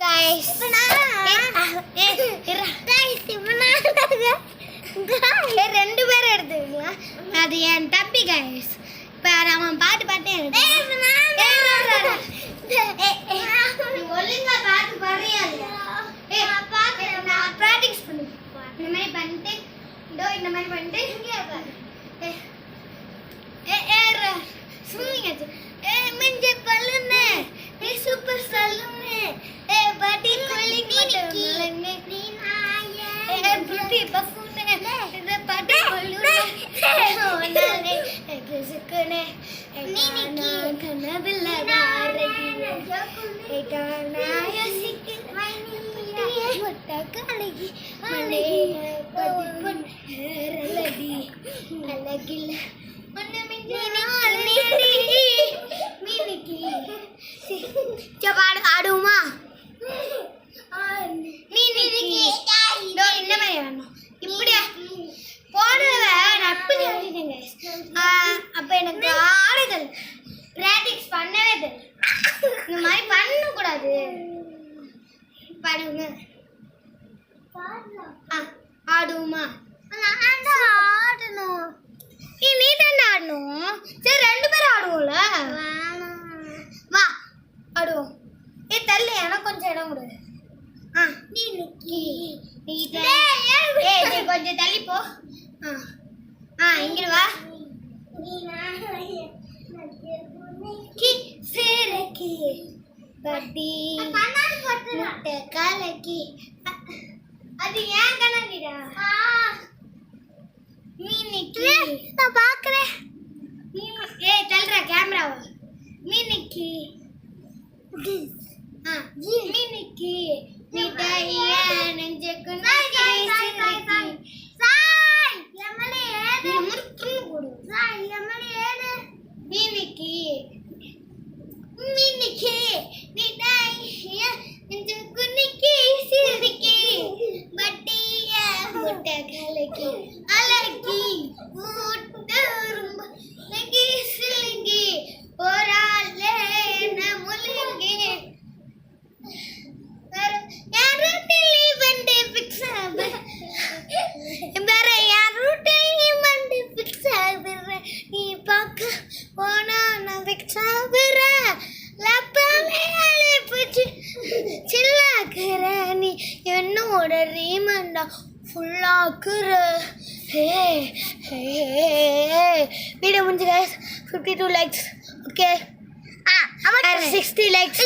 guys. ரெண்டு பேரும் எடுத்துக்கலாம். அது என் தம்பி guys. இப்போ நம்ம பாட்டு பாட்டே ஒழுங்கா பாட்டு பாடுறியா நான் ப்ராக்டிஸ் பண்ணி இந்த மாதிரி பண்ணிட்டு இந்த மாதிரி பண்ணிட்டு ஸ்விம்மிங் ஆச்சு மிஞ்ச பல்லுன்னு சூப்பர் சல்லுன்னு பாட்டி கொல்லிங்க பியூட்டி பஃபுன்னு இந்த பாட்டி கொல்லுன்னு சுக்குன்னு கனவில்ல முட்டக்காலகி அழகில்ல ஆடுமா இந்த மாதிரி வேணும் இப்படியா போனத நட்பு சொல்லிட்டேங்க. அப்போ எனக்கு ஆடுதல் ப்ராக்டிஸ் பண்ணவே தெரியும். இந்த மாதிரி பண்ணக்கூடாது. பாடுங்க ஆடுமா ஆடணும் நீ தானே ஆடணும். சரி ரெண்டு பேரும் ஆடுவோம்ல வா ஆடுவோம். தள்ளு எனக்கு கொஞ்சம் இடம் கொடு. நீ கொஞ்சம் தள்ளி போ. இங்க வா. அது ஏன் கண்ணாடிடா நான் பாக்குறேன். தள்ளுற கேமராவா மீனிக்கு மீனிக்கு மிட்டாய நெஞ்சுக்கு மீனிக்கு மீனிக்கு மிட்டாய நெஞ்சுக்கு நிக்கி சிரிக்கி பட்டிய முட்டை கலக்கி அலக்கி முட்டை ரொம்ப லங்கி சிலிங்கி ஒரு ஆள் என்ன முழுங்கி நீ பார்க்க போனா நான் சில்லாக்குற நீ என்னோட ரீமண்டா ஃபுல்லாக்குற. வீடியோ முடிஞ்சு guys 52 likes. Okay 60 likes.